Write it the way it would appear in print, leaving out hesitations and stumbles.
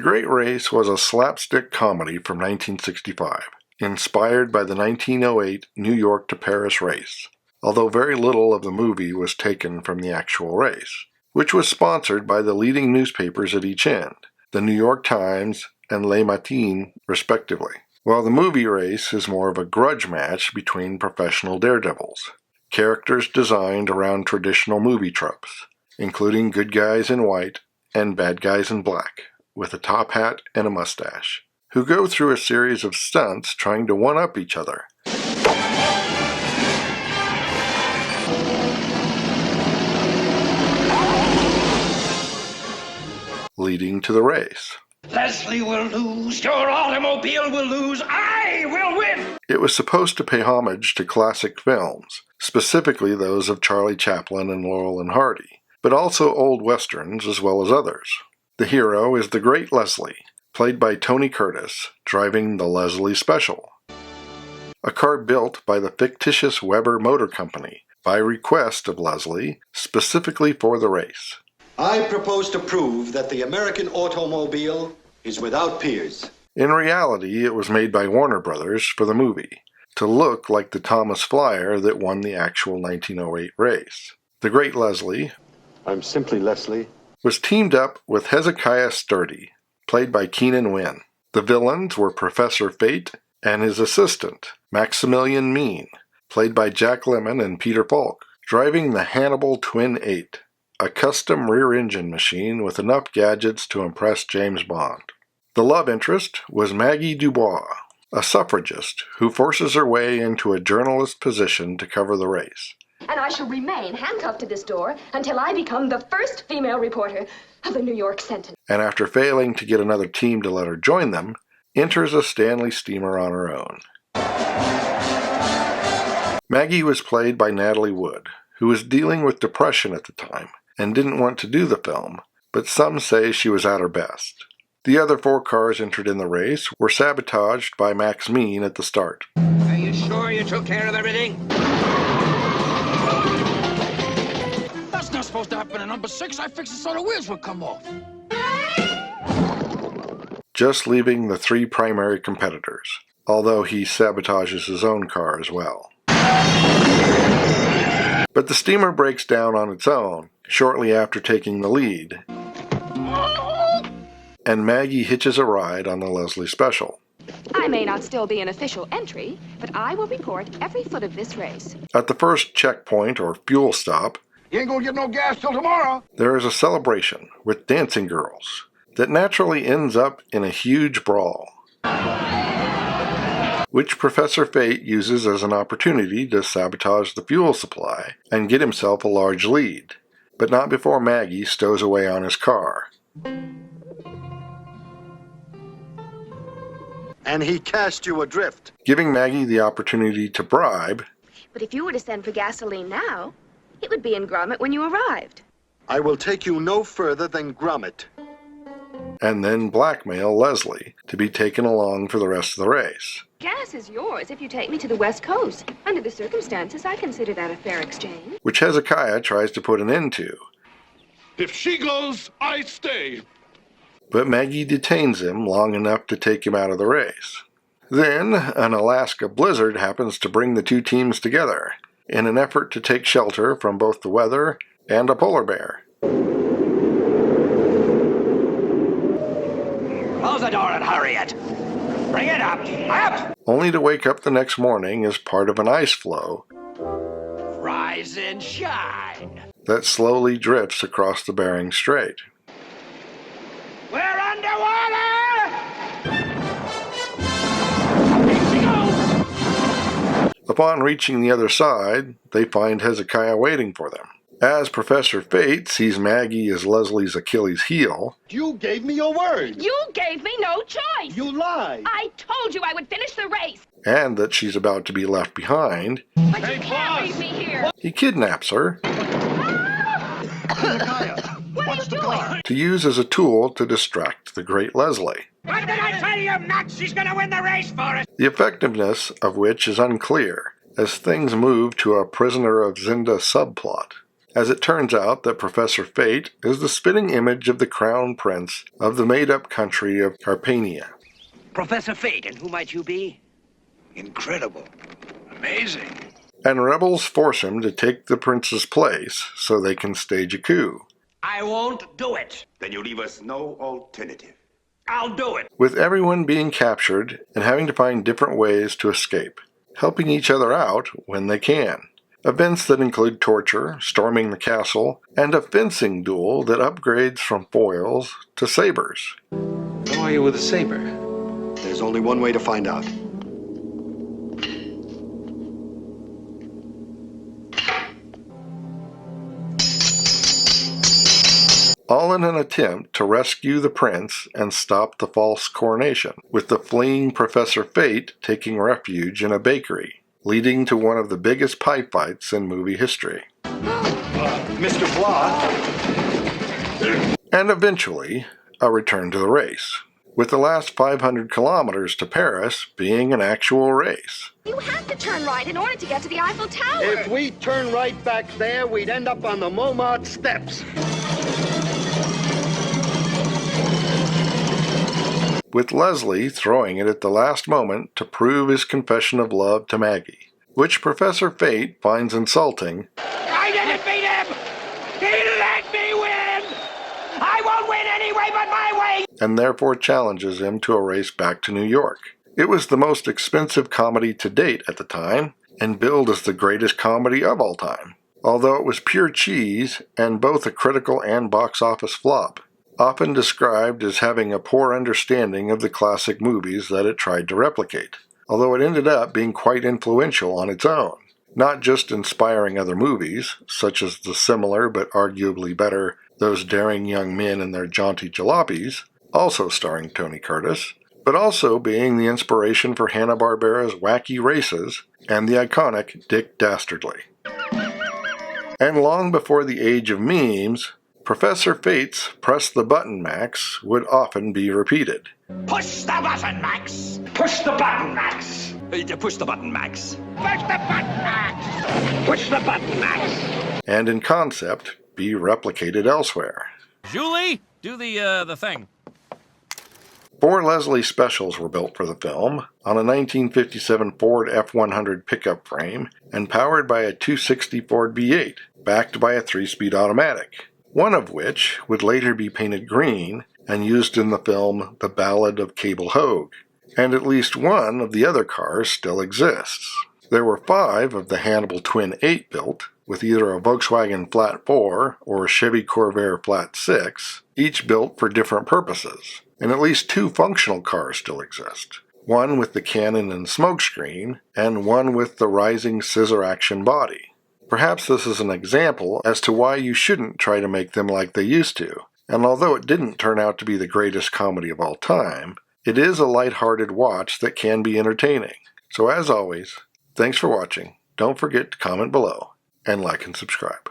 Great Race was a slapstick comedy from 1965, inspired by the 1908 New York to Paris race, although very little of the movie was taken from the actual race, which was sponsored by the leading newspapers at each end, the New York Times and Le Matin, respectively, while the movie race is more of a grudge match between professional daredevils, characters designed around traditional movie tropes, including good guys in white and bad guys in black, with a top hat and a mustache, who go through a series of stunts trying to one-up each other. Leading to the race. Leslie will lose, your automobile will lose, I will win! It was supposed to pay homage to classic films, specifically those of Charlie Chaplin and Laurel and Hardy, but also old westerns as well as others. The hero is the Great Leslie, played by Tony Curtis, driving the Leslie Special, a car built by the fictitious Weber Motor Company by request of Leslie, specifically for the race. I propose to prove that the American automobile is without peers. In reality, it was made by Warner Brothers for the movie, to look like the Thomas Flyer that won the actual 1908 race. The Great Leslie, I'm simply Leslie, was teamed up with Hezekiah Sturdy, played by Keenan Wynn. The villains were Professor Fate and his assistant, Maximilian Mean, played by Jack Lemmon and Peter Falk, driving the Hannibal Twin 8, a custom rear-engine machine with enough gadgets to impress James Bond. The love interest was Maggie DuBois, a suffragist who forces her way into a journalist position to cover the race. And I shall remain handcuffed to this door until I become the first female reporter of the New York Sentinel. And after failing to get another team to let her join them, enters a Stanley steamer on her own. Maggie was played by Natalie Wood, who was dealing with depression at the time and didn't want to do the film, but some say she was at her best. The other 4 cars entered in the race were sabotaged by Max Mean at the start. Are you sure you took care of everything? That's not supposed to happen in number 6. I fixed it so the wheels would come off. Just leaving the 3 primary competitors, although he sabotages his own car as well. But the steamer breaks down on its own shortly after taking the lead, and Maggie hitches a ride on the Leslie Special. I may not still be an official entry, but I will report every foot of this race. At the first checkpoint or fuel stop, You ain't gonna get no gas till tomorrow. there is a celebration with dancing girls that naturally ends up in a huge brawl, which Professor Fate uses as an opportunity to sabotage the fuel supply and get himself a large lead, but not before Maggie stows away on his car. And he cast you adrift. Giving Maggie the opportunity to bribe, But if you were to send for gasoline now, it would be in Grommet when you arrived. I will take you no further than Grommet. and then blackmail Leslie to be taken along for the rest of the race. Gas is yours if you take me to the West Coast. Under the circumstances, I consider that a fair exchange. Which Hezekiah tries to put an end to. If she goes, I stay. But Maggie detains him long enough to take him out of the race. Then, an Alaska blizzard happens to bring the 2 teams together in an effort to take shelter from both the weather and a polar bear. Close the door and hurry it. Bring it up. Up! Only to wake up the next morning as part of an ice floe Rise and shine. that slowly drifts across the Bering Strait. We're underwater! Here she goes! Upon reaching the other side, they find Hezekiah waiting for them. As Professor Fate sees Maggie as Leslie's Achilles heel, You gave me your word. You gave me no choice! You lied. I told you I would finish the race! and that she's about to be left behind, But you can't leave me here! he kidnaps her What are you doing? to use as a tool to distract the great Leslie, What did I tell you, Max? She's gonna win the race for us! the effectiveness of which is unclear, as things move to a prisoner of Zenda subplot. as it turns out that Professor Fate is the spitting image of the crown prince of the made-up country of Carpania. Professor Fate, and who might you be? Incredible. Amazing. And rebels force him to take the prince's place so they can stage a coup. I won't do it. Then you leave us no alternative. I'll do it. With everyone being captured and having to find different ways to escape, helping each other out when they can. Events that include torture, storming the castle, and a fencing duel that upgrades from foils to sabers. How are you with a saber? There's only one way to find out. All in an attempt to rescue the prince and stop the false coronation, with the fleeing Professor Fate taking refuge in a bakery, leading to one of the biggest pie fights in movie history. Mr. Blah. And eventually, a return to the race, with the last 500 kilometers to Paris being an actual race. You have to turn right in order to get to the Eiffel Tower. If we turn right back there, we'd end up on the Montmartre steps. With Leslie throwing it at the last moment to prove his confession of love to Maggie, which Professor Fate finds insulting. I didn't beat him! He let me win! I won't win anyway but my way! And therefore challenges him to a race back to New York. It was the most expensive comedy to date at the time, and billed as the greatest comedy of all time, although it was pure cheese and both a critical and box office flop, often described as having a poor understanding of the classic movies that it tried to replicate, although it ended up being quite influential on its own, not just inspiring other movies, such as the similar but arguably better Those Daring Young Men and Their Jaunty Jalopies, also starring Tony Curtis, but also being the inspiration for Hanna-Barbera's Wacky Races and the iconic Dick Dastardly. And long before the age of memes, Professor Fate's Press the Button Max would often be repeated. Push the button, Max! Push the button, Max! Push the button, Max. Push the button, Max! Push the button, Max! And in concept, be replicated elsewhere. Julie, do the thing. 4 Leslie specials were built for the film, on a 1957 Ford F-100 pickup frame, and powered by a 260 Ford V8, backed by a 3-speed automatic, one of which would later be painted green and used in the film The Ballad of Cable Hogue, and at least one of the other cars still exists. There were 5 of the Hannibal Twin 8 built, with either a Volkswagen Flat 4 or a Chevy Corvair Flat 6, each built for different purposes, and at least 2 functional cars still exist, one with the cannon and smokescreen, and one with the rising scissor-action body. Perhaps this is an example as to why you shouldn't try to make them like they used to, and although it didn't turn out to be the greatest comedy of all time, it is a light-hearted watch that can be entertaining. So as always, thanks for watching, don't forget to comment below, and like and subscribe.